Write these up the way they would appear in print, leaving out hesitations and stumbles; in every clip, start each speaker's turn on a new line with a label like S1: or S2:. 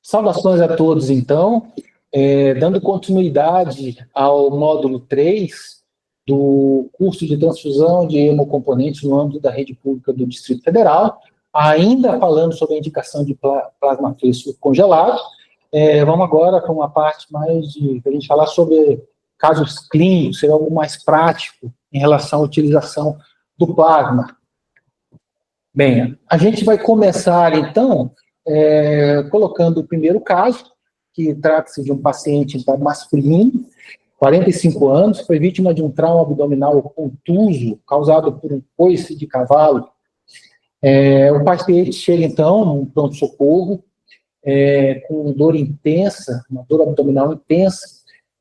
S1: Saudações a todos, então. Dando continuidade ao módulo 3 do curso de transfusão de hemocomponentes no âmbito da rede pública do Distrito Federal, ainda falando sobre a indicação de plasma fresco congelado. Vamos agora para uma parte mais de a gente falar sobre casos clínicos, ser algo mais prático em relação à utilização do plasma. Bem, a gente vai começar, então, colocando o primeiro caso, que trata-se de um paciente masculino, 45 anos, foi vítima de um trauma abdominal contuso causado por um coice de cavalo. O paciente chega, então, num pronto-socorro, com dor intensa, uma dor abdominal intensa,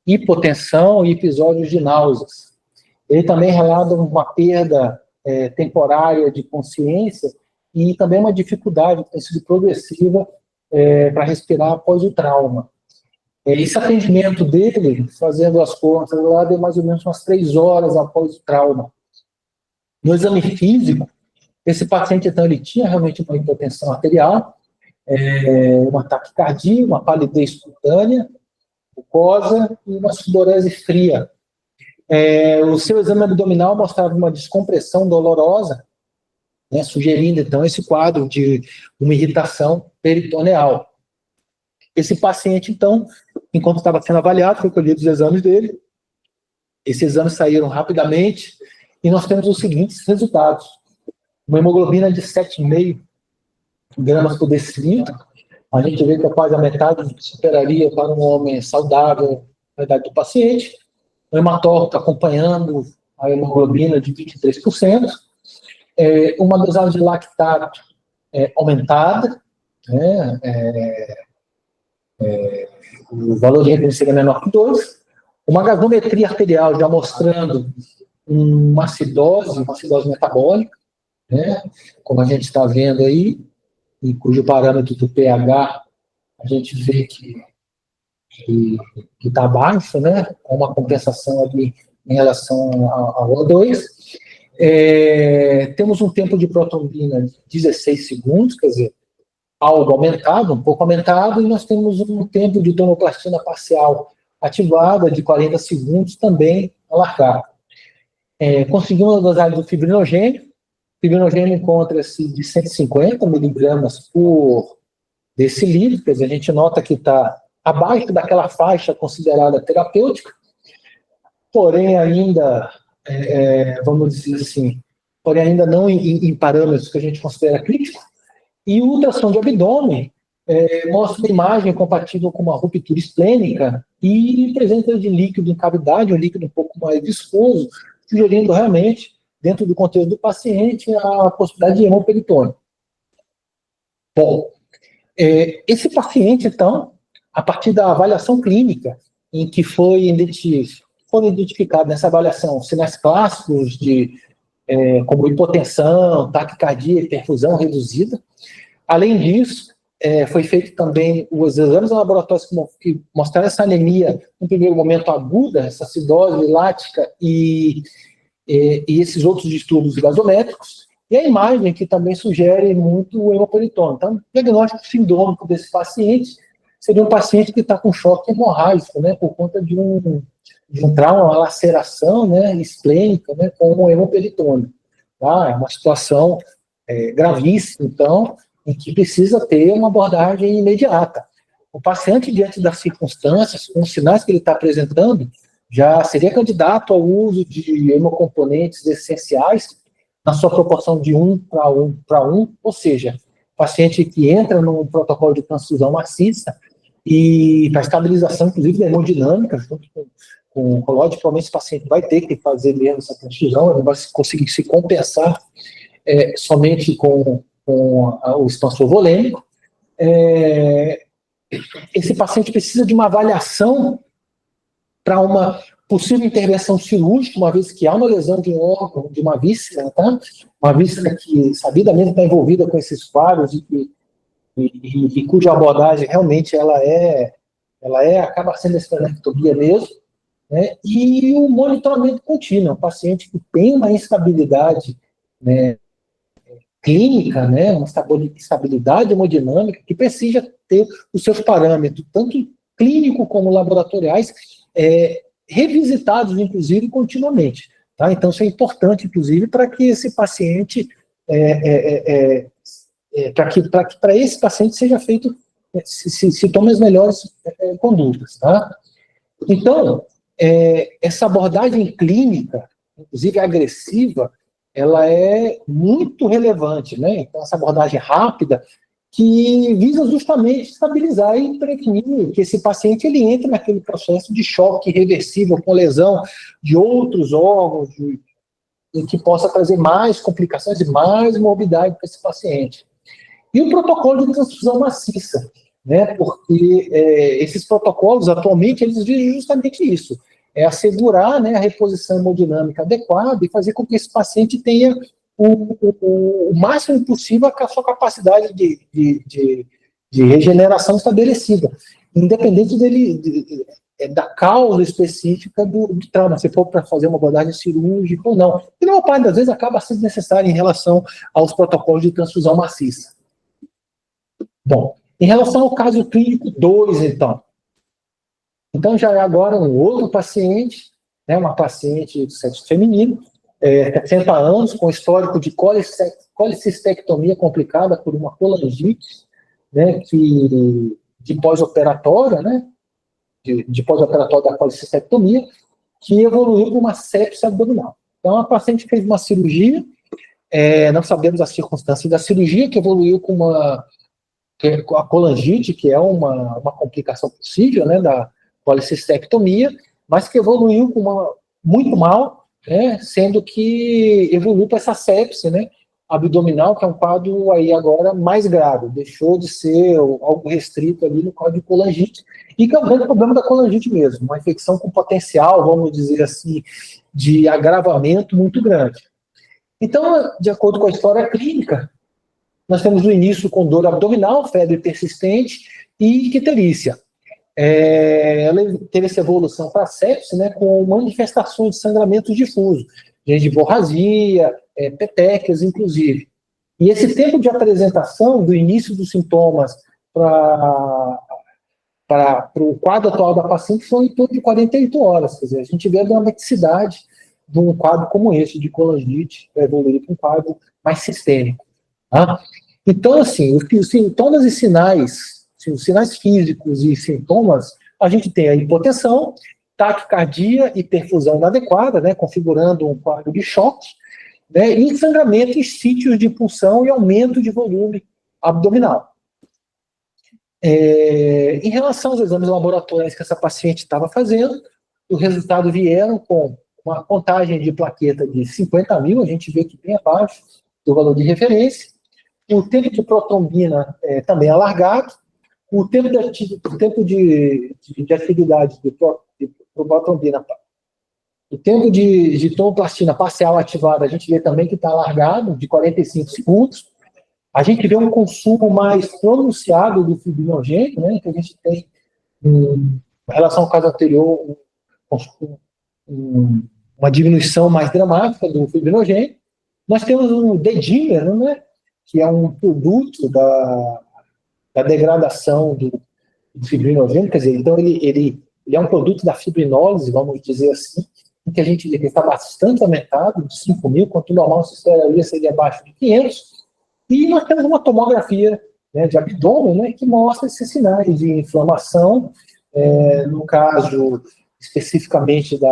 S1: hipotensão e episódios de náuseas. Ele também relata uma perda temporária de consciência e também uma dificuldade que tem sido progressiva para respirar após o trauma. Esse atendimento dele, fazendo as contas, lá deu mais ou menos umas 3 horas após o trauma. No exame físico, esse paciente, então, ele tinha realmente uma hipotensão arterial, um ataque cardíaco, uma palidez cutânea, mucosa e uma sudorese fria. O seu exame abdominal mostrava uma descompressão dolorosa, né, sugerindo, então, esse quadro de uma irritação peritoneal. Esse paciente, então, enquanto estava sendo avaliado, foi colhido os exames dele. Esses exames saíram rapidamente e nós temos os seguintes resultados. Uma hemoglobina de 7,5 gramas por decilitro. A gente vê que quase a metade superaria para um homem saudável a idade do paciente. O hematócrito acompanhando a hemoglobina de 23%. Uma dosagem de lactato aumentada, né, o valor de referência é menor que 2, uma gasometria arterial já mostrando uma acidose metabólica, né, como a gente está vendo aí, e cujo parâmetro do pH a gente vê que está baixo, né, com uma compensação ali em relação ao O2. Temos um tempo de protrombina de 16 segundos, quer dizer, algo aumentado, um pouco aumentado, e nós temos um tempo de tonoplastina parcial ativada de 40 segundos, também alargado. Conseguimos a dosagem do fibrinogênio. O fibrinogênio encontra-se de 150 miligramas por decilitro, quer dizer, a gente nota que está abaixo daquela faixa considerada terapêutica, porém ainda, vamos dizer assim, porém ainda não em parâmetros que a gente considera críticos. E o ultrassom de abdômen mostra uma imagem compatível com uma ruptura esplênica e presença de líquido em cavidade, um líquido um pouco mais viscoso, sugerindo realmente, dentro do contexto do paciente, a possibilidade de hemoperitônio. Bom, esse paciente, então, a partir da avaliação clínica, em que foram identificados nessa avaliação sinais clássicos como hipotensão, taquicardia e perfusão reduzida. Além disso, foi feito também os exames laboratórios que mostraram essa anemia, no primeiro momento aguda, essa acidose lática e esses outros distúrbios gasométricos, e a imagem que também sugere muito o hemoperitônio. Então, o diagnóstico sindrômico desse paciente seria um paciente que está com choque hemorrágico, né, por conta de um trauma, uma laceração, né, esplênica, né, com o hemoperitônio. Tá? É uma situação gravíssima, então, em que precisa ter uma abordagem imediata. O paciente, diante das circunstâncias, com os sinais que ele está apresentando, já seria candidato ao uso de hemocomponentes essenciais na sua proporção de 1 para 1, ou seja, paciente que entra num protocolo de transfusão maciça e para estabilização, inclusive, da hemodinâmica, junto com o colóide, provavelmente esse paciente vai ter que fazer mesmo essa transfusão, ele vai conseguir se compensar somente com o expansor volêmico. Esse paciente precisa de uma avaliação para uma possível intervenção cirúrgica, uma vez que há uma lesão de um órgão, de uma víscera, tá? Uma víscera que sabidamente está envolvida com esses quadros e cuja abordagem realmente acaba sendo a esplenectomia mesmo, né? E o monitoramento contínuo, um paciente que tem uma instabilidade, né, clínica, né, uma estabilidade hemodinâmica, que precisa ter os seus parâmetros, tanto clínico como laboratoriais, revisitados, inclusive, continuamente. Tá? Então, isso é importante, inclusive, para que esse paciente, para esse paciente seja feito, se tome as melhores condutas. Tá? Então, essa abordagem clínica, inclusive agressiva, ela é muito relevante, né? Então, essa abordagem rápida, que visa justamente estabilizar e prevenir que esse paciente ele entre naquele processo de choque irreversível com lesão de outros órgãos, que possa trazer mais complicações e mais morbidade para esse paciente. E o protocolo de transfusão maciça, né? Porque esses protocolos, atualmente, eles visam justamente isso, assegurar, né, a reposição hemodinâmica adequada e fazer com que esse paciente tenha o máximo possível a sua capacidade de regeneração estabelecida, independente da causa específica do trauma, se for para fazer uma abordagem cirúrgica ou não. E na maior parte das vezes acaba sendo necessário em relação aos protocolos de transfusão maciça. Bom, em relação ao caso clínico 2, então já é agora um outro paciente, né, uma paciente do sexo feminino, 60 anos, com histórico de colicistectomia complicada por uma colangite, né, de pós-operatória, né, de pós-operatória da colicistectomia, que evoluiu para uma sepse abdominal. Então, a paciente fez uma cirurgia, não sabemos as circunstâncias da cirurgia, que evoluiu com a colangite, que é uma complicação possível, né, da colicistectomia, mas que evoluiu muito mal, né, sendo que evoluiu para essa sepse, né, abdominal, que é um quadro aí agora mais grave, deixou de ser algo restrito ali no quadro de colangite, e que é o grande problema da colangite mesmo, uma infecção com potencial, vamos dizer assim, de agravamento muito grande. Então, de acordo com a história clínica, nós temos o início com dor abdominal, febre persistente e icterícia. Ela teve essa evolução para sepse, né, com manifestações de sangramento difuso, gengivorragia, petequias, inclusive. E esse tempo de apresentação do início dos sintomas para o quadro atual da paciente foi em torno de 48 horas. Quer dizer, a gente vê a dramaticidade de um quadro como esse, de colangite, para evoluir para um quadro mais sistêmico. Tá? Então, assim, os sintomas e sinais, os sinais físicos e sintomas, a gente tem a hipotensão, taquicardia e perfusão inadequada, né, configurando um quadro de choque, né, e sangramento em sítios de punção e aumento de volume abdominal. Em relação aos exames laboratoriais que essa paciente estava fazendo, o resultado vieram com uma contagem de plaqueta de 50 mil, a gente vê que bem abaixo do valor de referência, o tempo de protrombina também alargado, o tempo de atividade de protrombina, o tempo de tomoplastina parcial ativada, a gente vê também que está alargado, de 45 segundos. A gente vê um consumo mais pronunciado do fibrinogênio, né, que a gente tem, em relação ao caso anterior, uma diminuição mais dramática do fibrinogênio. Nós temos o D-dimer, né, que é um produto da degradação do fibrinogênio, quer dizer, então ele é um produto da fibrinólise, vamos dizer assim, em que a gente está bastante aumentado, de 5 mil, quanto o normal se esperaria seria abaixo de 500, e nós temos uma tomografia, né, de abdômen, né, que mostra esses sinais de inflamação, no caso especificamente de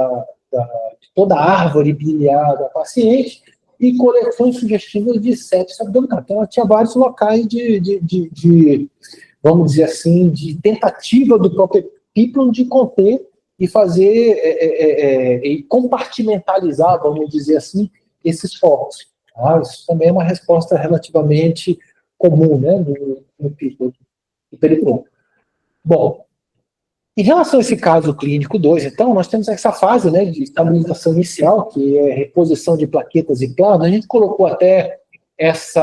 S1: toda a árvore biliar da paciente, e coleções sugestivas de sepsis abdominal. Então, ela tinha vários locais vamos dizer assim, de tentativa do próprio people de conter e fazer, e compartimentalizar, vamos dizer assim, esses focos. Tá? Isso também é uma resposta relativamente comum, né, no people, do periplo. Bom, em relação a esse caso clínico 2, então, nós temos essa fase, né, de estabilização inicial, que é reposição de plaquetas e plasma. A gente colocou até esse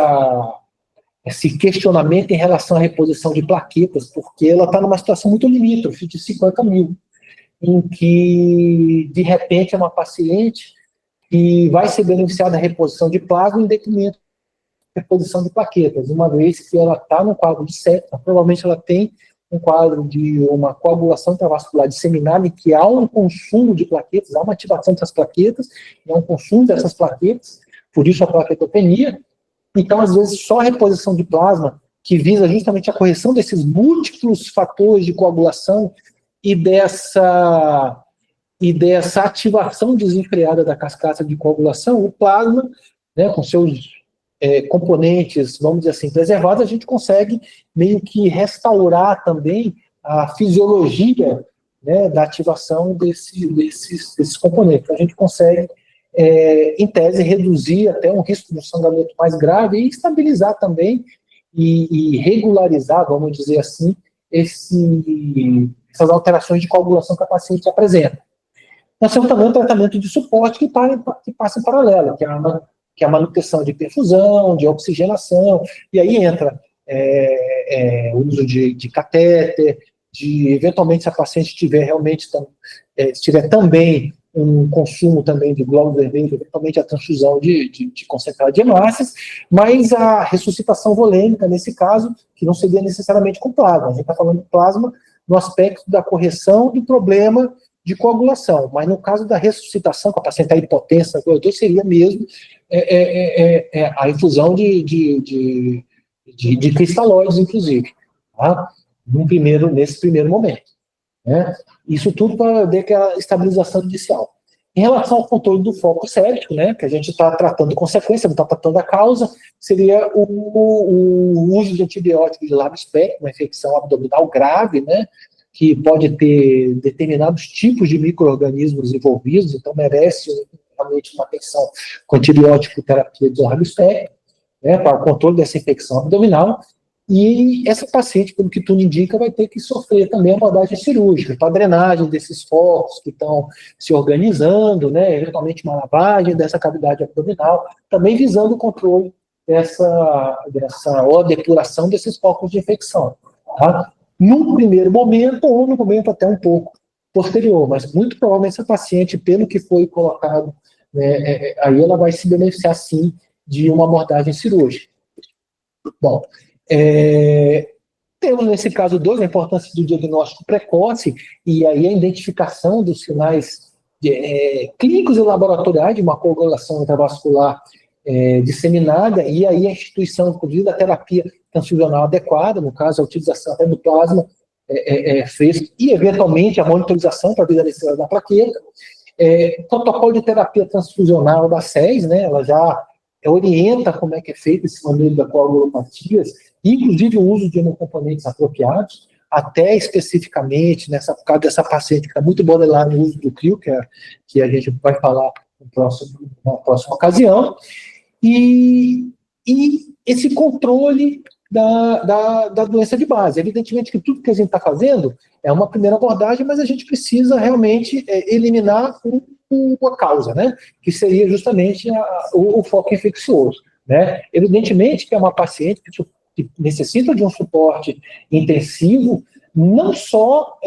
S1: questionamento em relação à reposição de plaquetas, porque ela está numa situação muito limítrofe, de 50 mil, em que, de repente, é uma paciente que vai ser beneficiada da reposição de plasma em detrimento reposição de plaquetas, uma vez que ela está no quadro de septa, provavelmente ela tem um quadro de uma coagulação intravascular disseminada, em que há um consumo de plaquetas, há uma ativação dessas plaquetas, e há um consumo dessas plaquetas, por isso a plaquetopenia. Então, às vezes, só a reposição de plasma, que visa justamente a correção desses múltiplos fatores de coagulação e dessa ativação desenfreada da cascata de coagulação, o plasma, né, com seus componentes, vamos dizer assim, preservados, a gente consegue meio que restaurar também a fisiologia, né, da ativação desses componentes. A gente consegue, em tese, reduzir até um risco de um sangramento mais grave e estabilizar também e regularizar, vamos dizer assim, essas alterações de coagulação que a paciente apresenta. Nós temos também um tratamento de suporte que passa em paralelo, que é a manutenção de perfusão, de oxigenação, e aí entra o uso de catéter, eventualmente, se a paciente tiver realmente, tiver também um consumo também de glóbulos vermelhos, eventualmente a transfusão de concentrado de hemácias, mas a ressuscitação volêmica, nesse caso, que não seria necessariamente com plasma. A gente está falando de plasma no aspecto da correção do problema de coagulação, mas no caso da ressuscitação, com a paciente está hipotensa, seria mesmo a infusão de cristalóides, inclusive, tá? Nesse primeiro momento, né? Isso tudo para ver que a estabilização inicial. Em relação ao controle do foco séptico, né, que a gente está tratando consequência, não está tratando a causa, seria o uso de antibióticos de largo espectro, uma infecção abdominal grave, né, que pode ter determinados tipos de micro-organismos envolvidos, então merece realmente uma atenção com antibiótico terapia de largo espectro, né, para o controle dessa infecção abdominal. E essa paciente, pelo que tudo indica, vai ter que sofrer também a abordagem cirúrgica, para a drenagem desses focos que estão se organizando, né, eventualmente uma lavagem dessa cavidade abdominal, também visando o controle ou a depuração desses focos de infecção, tá? Num primeiro momento, ou no momento até um pouco posterior, mas muito provavelmente essa paciente, pelo que foi colocado, né, aí ela vai se beneficiar, sim, de uma abordagem cirúrgica. Bom, temos nesse caso 2, a importância do diagnóstico precoce e aí a identificação dos sinais clínicos e laboratoriais de uma coagulação intravascular disseminada, e aí a instituição, inclusive, da terapia transfusional adequada, no caso, a utilização até do plasma fresco e, eventualmente, a monitorização para a visualização da plaqueta. Protocolo de terapia transfusional da SES, né, ela já orienta como é que é feito esse manejo da coagulopatias, inclusive o uso de hemocomponentes apropriados, até especificamente nessa caso dessa paciente que está muito borderline no uso do CRIO, que a gente vai falar na próxima ocasião, e esse controle da doença de base. Evidentemente que tudo que a gente está fazendo é uma primeira abordagem, mas a gente precisa realmente eliminar a causa, né? Que seria justamente o foco infeccioso, né? Evidentemente que é uma paciente que necessita de um suporte intensivo, não só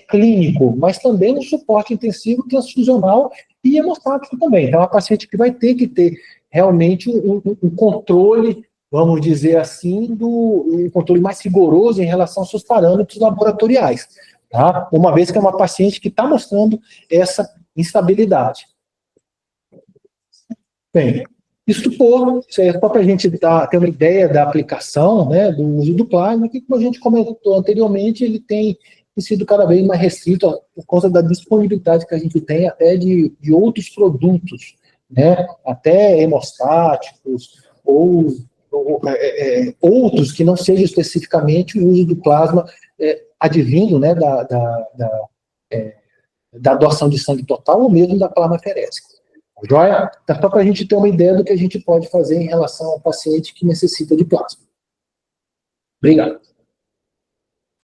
S1: clínico, mas também um suporte intensivo transfusional e hemostático também. Então, é uma paciente que vai ter que ter realmente um controle, vamos dizer assim, um controle mais rigoroso em relação aos seus parâmetros laboratoriais, tá? Uma vez que é uma paciente que está mostrando essa instabilidade. Bem, isso é só para a gente ter uma ideia da aplicação, né, do uso do plasma, que, como a gente comentou anteriormente, ele tem sido cada vez mais restrito por conta da disponibilidade que a gente tem até de outros produtos, né, até hemostáticos ou outros que não sejam especificamente o uso do plasma advindo, né, da doação de sangue total ou mesmo da plasmaferésica. Joia? Então, só para a gente ter uma ideia do que a gente pode fazer em relação ao paciente que necessita de plasma. Obrigado.